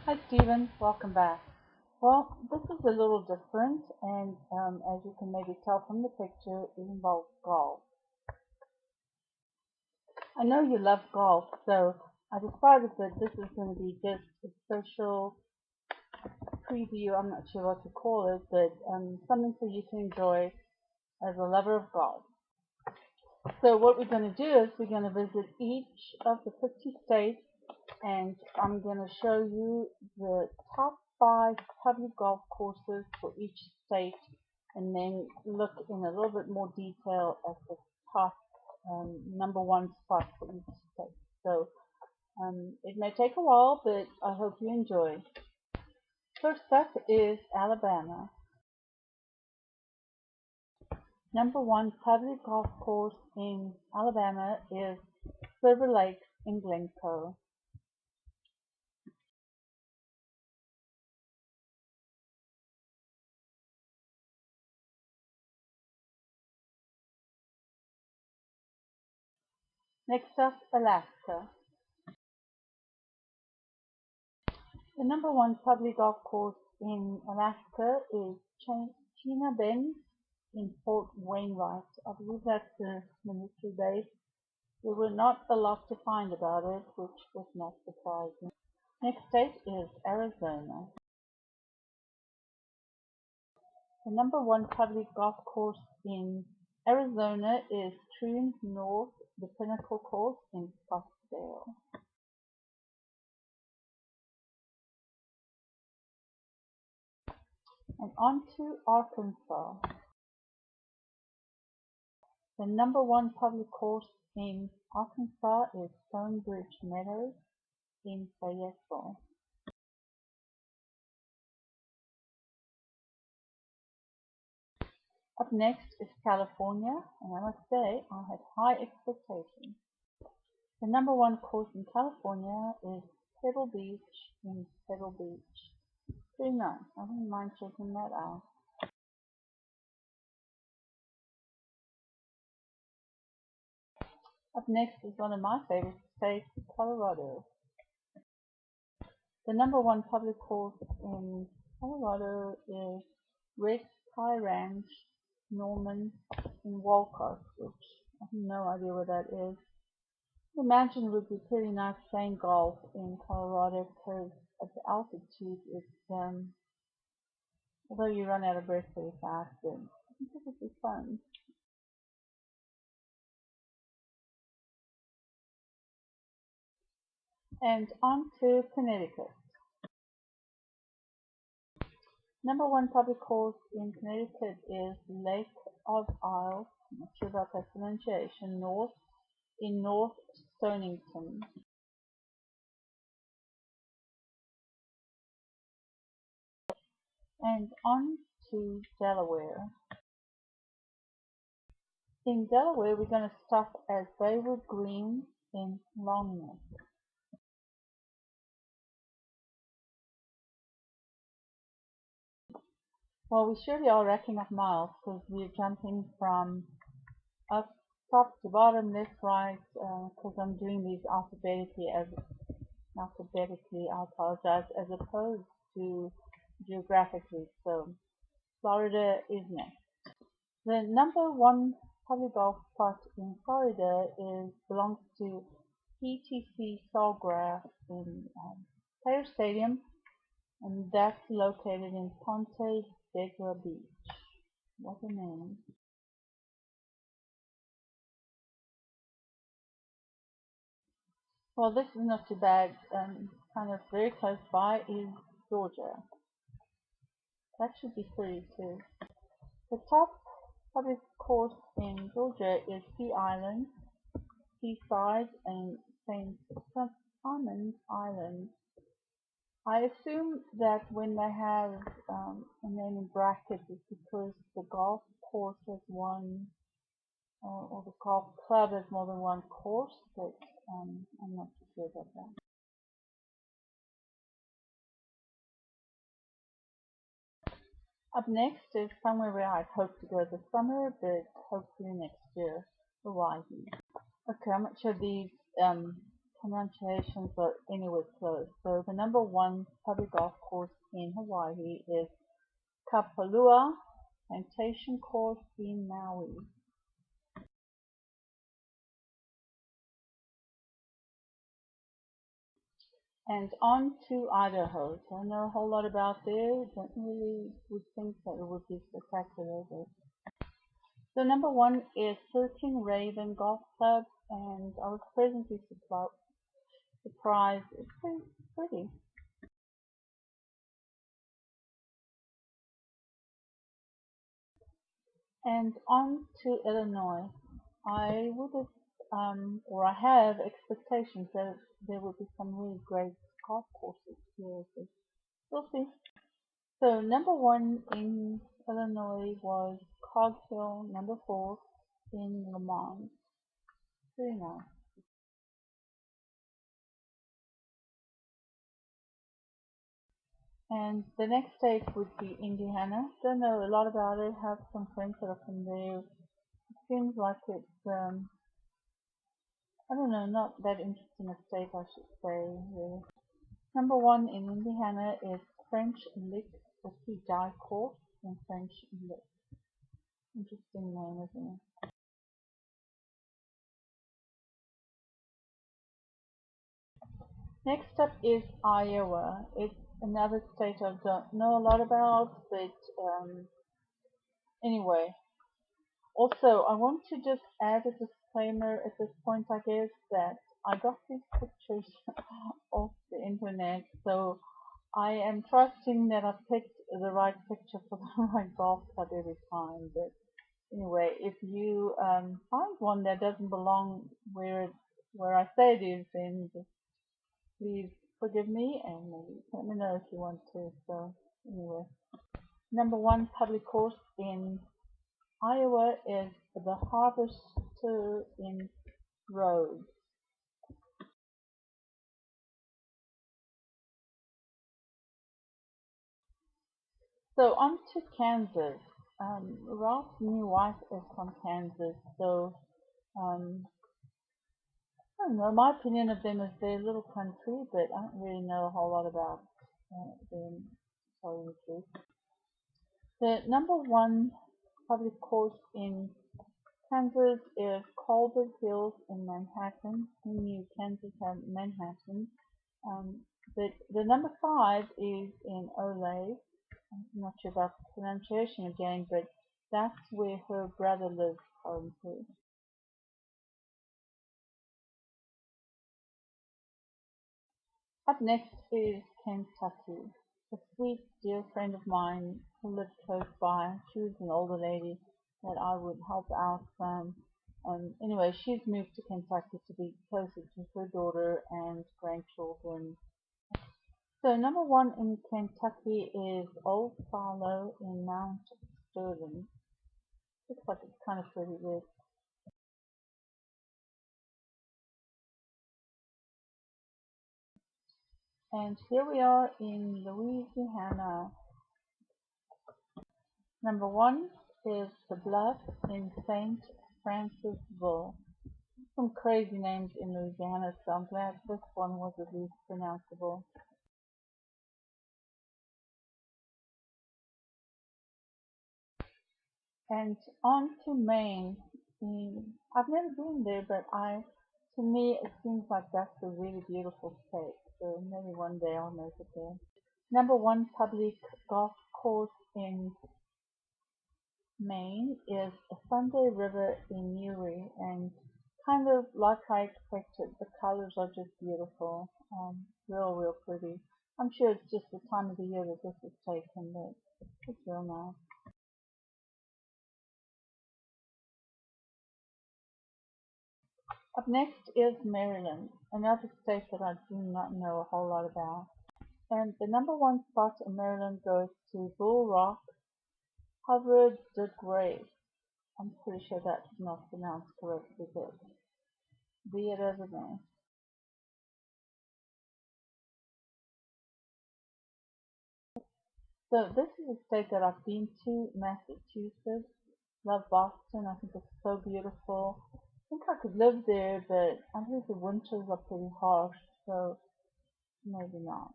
Hi Stephen, welcome back. Well, this is a little different and as you can maybe tell from the picture, it involves golf. I know you love golf, so I decided that this is going to be just a special preview, I'm not sure what to call it, but something for you to enjoy as a lover of golf. So what we're going to do is we're going to visit each of the 50 states and I'm going to show you the top 5 public golf courses for each state and then look in a little bit more detail at the top number 1 spot for each state. So it may take a while, but I hope you enjoy. First up is Alabama. Number 1 public golf course in Alabama is Silver Lake in Glencoe. Next up, Alaska. The number 1 public golf course in Alaska is Chena Bend in Fort Wainwright. I believe that's the military base. There were not a lot to find about it, which was not surprising. Next state is Arizona. The number 1 public golf course in Arizona is Truan's North, the Pinnacle Course in Scottsdale. And on to Arkansas. The number 1 public course in Arkansas is Stonebridge Meadows in Fayetteville. Up next is California, and I must say I had high expectations. The number 1 course in California is Pebble Beach in Pebble Beach. Pretty nice. I wouldn't mind checking that out. Up next is one of my favorite states, Colorado. The number 1 public course in Colorado is Red Sky Ranch Norman in Walcott, which I have no idea what that is. I imagine it would be pretty nice playing golf in Colorado because at the altitude it's although you run out of breath pretty fast, but I think it would be fun. And on to Connecticut. Number 1 public course in Connecticut is Lake of Isles, I'm not sure about that pronunciation, in North Stonington. And on to Delaware. In Delaware, we're going to stop at Baywood Green in Longneck. Well, we surely are racking up miles because we're jumping from up top to bottom, left, right, because I'm doing these alphabetically, I apologize, as opposed to geographically. So Florida is next. The number 1 public golf spot in Florida belongs to PTC Sawgrass in Player Stadium, and that's located in Ponte Vedra Beach. What a name. Well, this is not too bad. Kind of very close by is Georgia. That should be pretty too. The top public course in Georgia is Sea Island, Seaside, and St. Simons Island. I assume that when they have a name in brackets, it's because the golf course has one, or the golf club has more than one course, but I'm not too sure about that. Up next is somewhere where I'd hope to go this summer, but hopefully next year, Hawaii. Okay, I'm not sure these come pronunciations are anywhere close. So the number one public golf course in Hawaii is Kapalua Plantation Course in Maui. And on to Idaho. Don't know a whole lot about there. Don't really would think that it would be spectacular. But so number one is 13 Raven Golf Club, and I was pleasantly surprised. It's pretty. And on to Illinois. I would have, or I have expectations that there would be some really great golf courses here. So we'll see. So number one in Illinois was Cog Hill, number four in Lamont. Pretty nice. And the next state would be Indiana. Don't know a lot about it. Have some friends that are from there. It seems like it's I don't know, not that interesting a state, I should say. Really. Number one in Indiana is French Lick, or Sea Course in French Lick. Interesting name, isn't it? Next up is Iowa. It's another state I don't know a lot about, but anyway. Also, I want to just add a disclaimer at this point, I guess, that I got these pictures off the internet, so I am trusting that I picked the right picture for the right golf club every time. But anyway, if you find one that doesn't belong where I say it is, then just please forgive me and maybe let me know if you want to. So anyway, number one public course in Iowa is the Harvester in Rhodes. So on to Kansas. Ralph's new wife is from Kansas, so um, I don't know. My opinion of them is they're a little country, but I don't really know a whole lot about them, to tell you the truth. The number one public course in Kansas is Colbert Hills in Manhattan. Who knew Kansas had Manhattan? But the number five is in Olay. I'm not sure about the pronunciation again, but that's where her brother lives currently. Up next is Kentucky. A sweet, dear friend of mine who lived close by. She was an older lady that I would help out from. Anyway, she's moved to Kentucky to be closer to her daughter and grandchildren. So number one in Kentucky is Old Farlow in Mount Sterling. Looks like it's kind of pretty big. And here we are in Louisiana. Number one is The Bluff in St. Francisville. Some crazy names in Louisiana, so I'm glad this one was at least pronounceable. And on to Maine. I've never been there, but to me, it seems like that's a really beautiful state. So maybe one day I'll make it there. Number one public golf course in Maine is Sunday River in Newry, and kind of like I expected, the colors are just beautiful, real pretty. I'm sure it's just the time of the year that this is taken, but it's real nice. Up next is Maryland, another state that I do not know a whole lot about. And the number one spot in Maryland goes to Bull Rock Havre de Grace. I'm pretty sure that's not pronounced correctly, but be it as it may. So this is a state that I've been to, Massachusetts. Love Boston. I think it's so beautiful. think I could live there, but I think the winters are pretty harsh, so maybe not.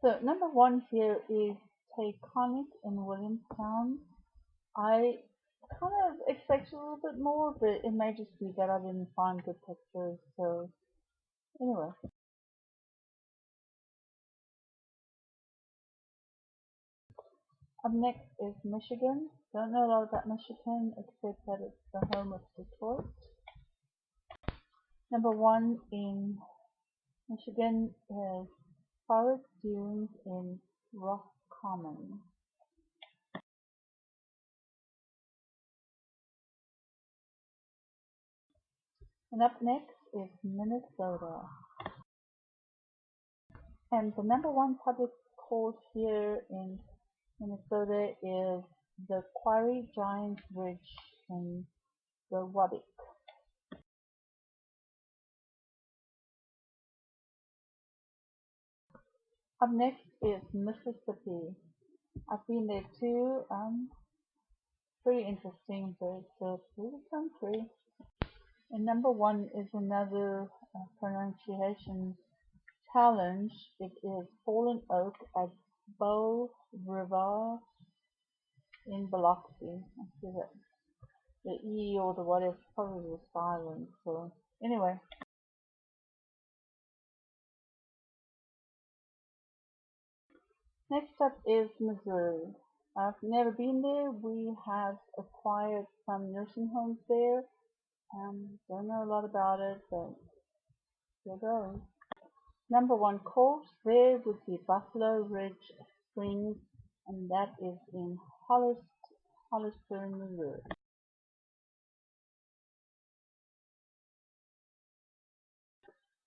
So number one here is Taconic in Williamstown. I kind of expected a little bit more, but it may just be that I didn't find good pictures. So anyway, up next is Michigan. Don't know a lot about Michigan except that it's the home of Detroit. Number one in Michigan is Forest Dunes in Roscommon. And up next is Minnesota. And the number one public course here in Minnesota is the Quarry Giant Ridge in the Wabic. Up next is Mississippi. I've been there too. Pretty interesting, but it's a pretty country. And number one is another pronunciation challenge. It is Fallen Oak at Bow River in Biloxi. I see that the E or the whatever probably was silent. So anyway, next up is Missouri. I've never been there. We have acquired some nursing homes there. Don't know a lot about it, but here goes. Number one course there would be Buffalo Ridge Springs, and that is in Hollister, Missouri.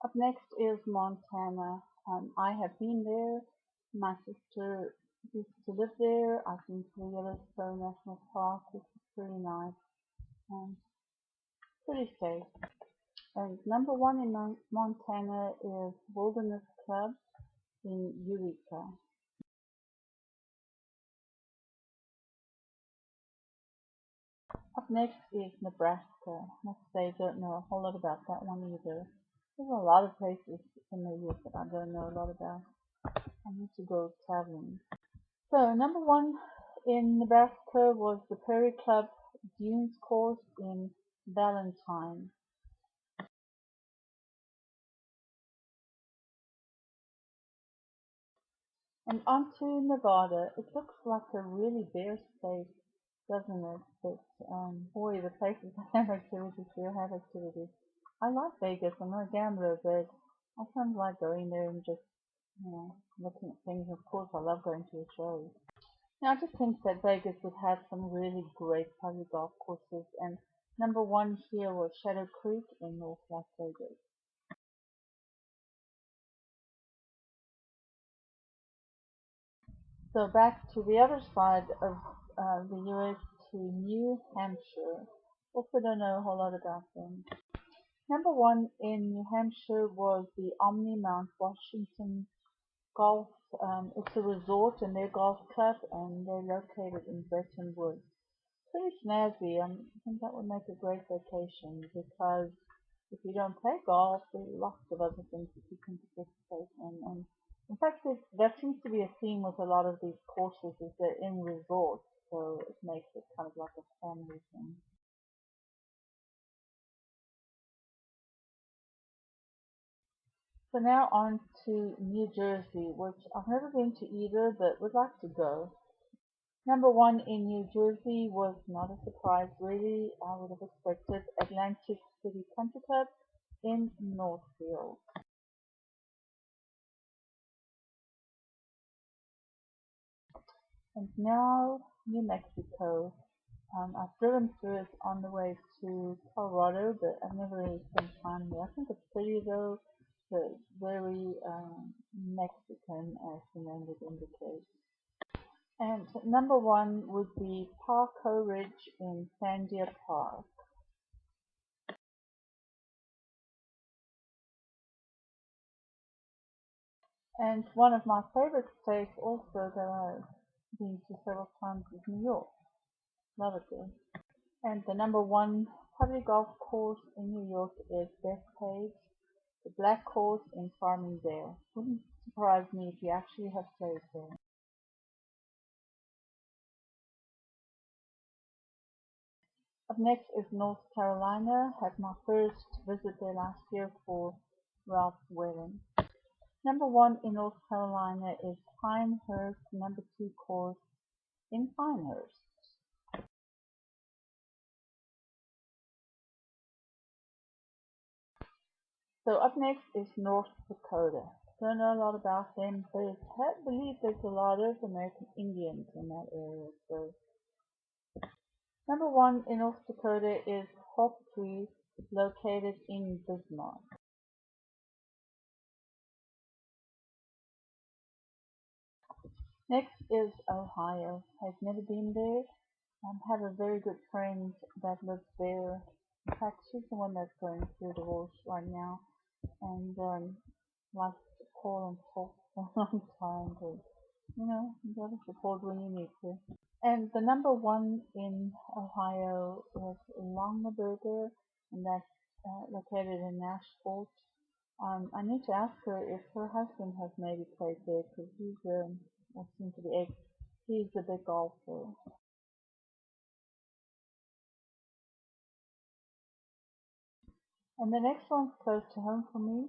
Up next is Montana. I have been there. My sister used to live there. I've been to the Yellowstone National Park, which is pretty nice and pretty safe. And number one in Montana is Wilderness Club in Eureka. Up next is Nebraska. Must say, don't know a whole lot about that one either. There's a lot of places in the US that I don't know a lot about. I need to go traveling. So number one in Nebraska was the Prairie Club Dunes course in Valentine. And on to Nevada. It looks like a really bare space, doesn't it? But boy, the places have activities here have activities. I like Vegas. I'm not a gambler, but I kind of like going there and just, looking at things. Of course, I love going to the shows. Now, I just think that Vegas would have some really great public golf courses, and number one here was Shadow Creek in North Las Vegas. So back to the other side of the US to New Hampshire. Also don't know a whole lot about them. Number one in New Hampshire was the Omni Mount Washington Golf. It's a resort and their golf club, and they're located in Bretton Woods. Pretty snazzy. I think that would make a great vacation because if you don't play golf, there are lots of other things that you can participate in. And in fact, that seems to be a theme with a lot of these courses is they're in resorts, so it makes it kind of like a family thing. So now on to New Jersey, which I've never been to either, but would like to go. Number one in New Jersey was not a surprise really. I would have expected Atlantic City Country Club in Northfield. And now New Mexico. I've driven through it on the way to Colorado, but I've never really spent time there. I think it's pretty though, but very Mexican as the name would indicate. And number one would be Parco Ridge in Sandia Park. And one of my favorite states also that I've been to several times is New York. Love it there. And the number one public golf course in New York is Bethpage, the Black Course in Farmingdale. Wouldn't surprise me if you actually have played there. Up next is North Carolina. Had my first visit there last year for Ralph Wellen. Number one in North Carolina is Pinehurst, number two course in Pinehurst. So up next is North Dakota. Don't know a lot about them, but I believe there's a lot of American Indians in that area. So number one in North Dakota is Hawktree, located in Bismarck. Next is Ohio. I've never been there. I have a very good friend that lives there. In fact, she's the one that's going through divorce right now, and likes to call and talk for a long time. But you gotta support when you need to. And the number one in Ohio is Longaberger, and that's located in Nashville. I need to ask her if her husband has maybe played there, because what seems to be, he's a big golfer. And the next one's close to home for me,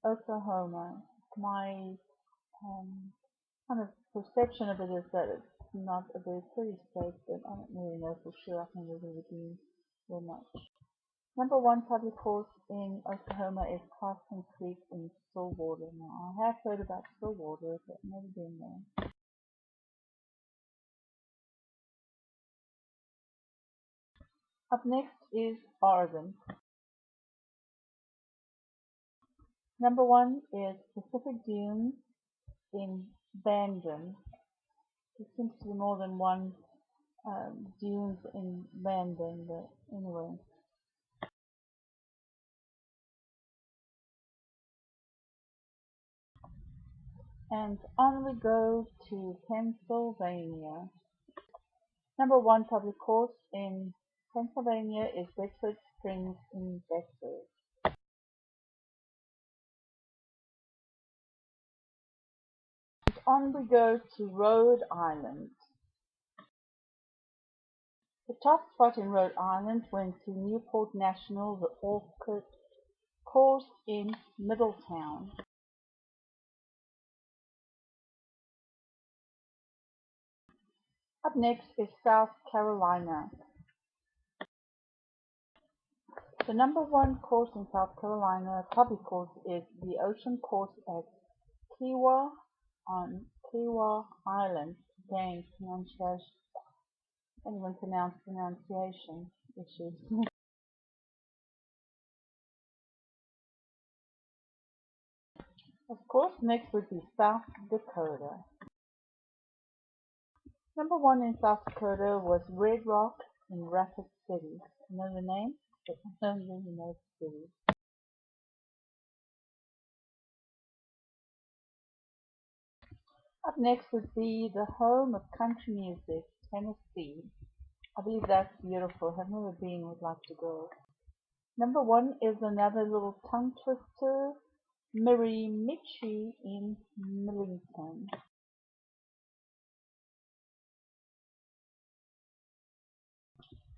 Oklahoma. My um, kind of perception of it is that it's not a very pretty state, but I don't really know for sure. I've never really been there much. Number one public course in Oklahoma is Carson Creek in Stillwater. Now, I have heard about Stillwater, but never been there. Up next is Oregon. Number one is Pacific Dunes in Bandon. There seems to be more than one dunes in Bandon, but anyway. And on we go to Pennsylvania. Number one public course in Pennsylvania is Bedford Springs in Bedford. And on we go to Rhode Island. The top spot in Rhode Island went to Newport National, the Orchid course in Middletown. Up next is South Carolina. The number one course in South Carolina, public course, is the Ocean Course at Kiowa on Kiowa Island. Again, pronunciation issues. Of course, next would be South Dakota. Number one in South Dakota was Red Rock in Rapid City. Know the name? But I don't really know the city. Up next would be the home of country music, Tennessee. I believe that's beautiful. I've never been, would like to go. Number one is another little tongue twister, Miramichi in Millington.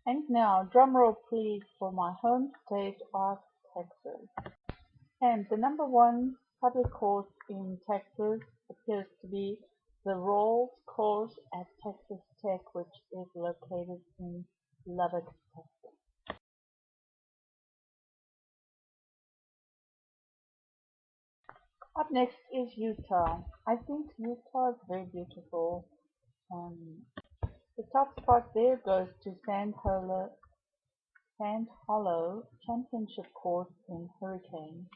And now, drumroll please for my home state of Texas. And the number one public course in Texas appears to be the Rawls course at Texas Tech, which is located in Lubbock, Texas. Up next is Utah. I think Utah is very beautiful. The top spot there goes to Sand Hollow Championship Course in Hurricane.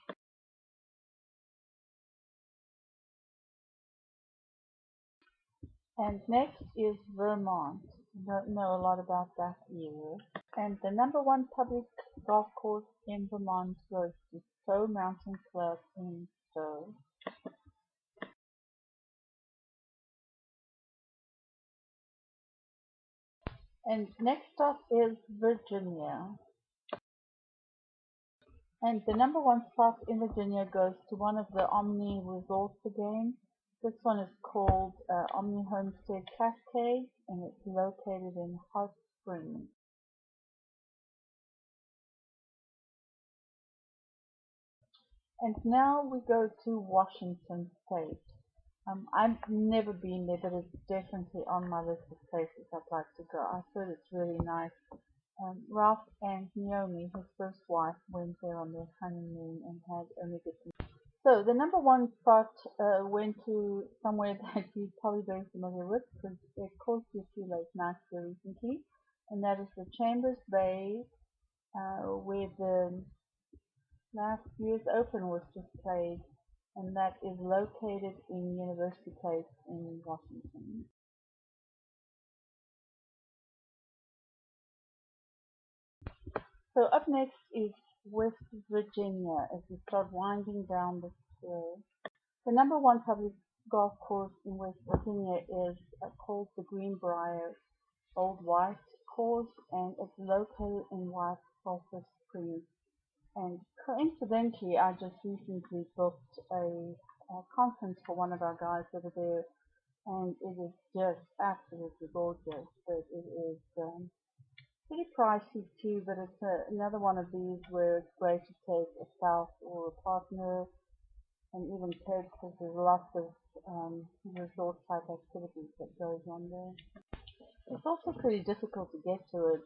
And next is Vermont. Don't know a lot about that either. And the number one public golf course in Vermont goes to Stowe Mountain Club in Stowe. And next up is Virginia. And the number one spot in Virginia goes to one of the Omni resorts again. This one is called Omni Homestead Cascade, and it's located in Hot Springs. And now we go to Washington State. I've never been there, but it's definitely on my list of places I'd like to go. I've heard it's really nice. Ralph and Naomi, his first wife, went there on their honeymoon and had only good things. So the number one spot went to somewhere that you're probably very familiar with because it caused you a few late nights there recently, and that is the Chambers Bay, where the last year's Open was just played, and that is located in University Place in Washington. So up next is West Virginia as we start winding down the tour. The number one public golf course in West Virginia is called the Greenbrier Old White Course, and it's located in White Sulphur Springs. And coincidentally, I just recently booked a conference for one of our guys over there, and it is just absolutely gorgeous. But it is pretty pricey too, but it's another one of these where it's great to take a spouse or a partner and even kids because there's lots of resort type activities that goes on there. It's also pretty difficult to get to it.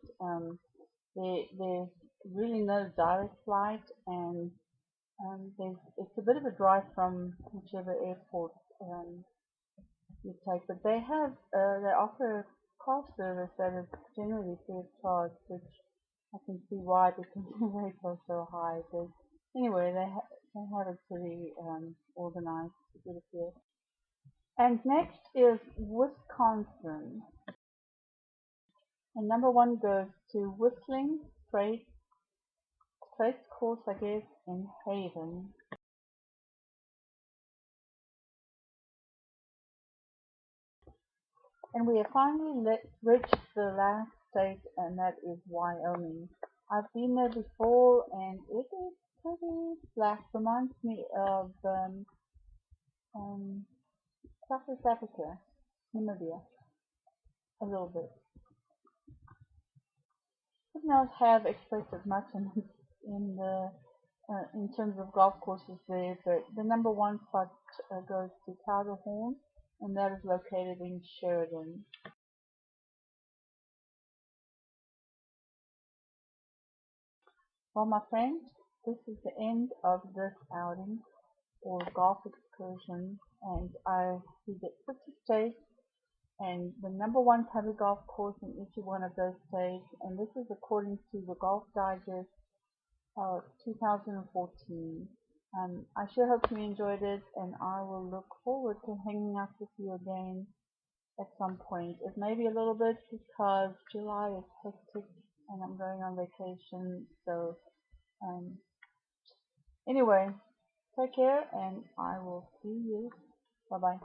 There's really no direct flight, and it's a bit of a drive from whichever airport you take. But they offer a car service that is generally free of charge, which I can see why because the rates are so high. But anyway, they have it pretty organized to get it here. And next is Wisconsin. And number one goes to Whistling Straits Course, I guess, in Haven. And we have finally reached the last state, and that is Wyoming. I've been there before, and it is pretty flat. Reminds me of South Africa, Namibia, a little bit. Could not have expected much in the in terms of golf courses there, but the number one spot goes to Powderhorn, and that is located in Sheridan. Well, my friends, this is the end of this outing or golf excursion, and I visit 50 states and the number one public golf course in each one of those states, and this is according to the Golf Digest 2014. I sure hope you enjoyed it, and I will look forward to hanging out with you again at some point. It may be a little bit because July is hectic and I'm going on vacation. So um, anyway, take care, and I will see you. Bye bye.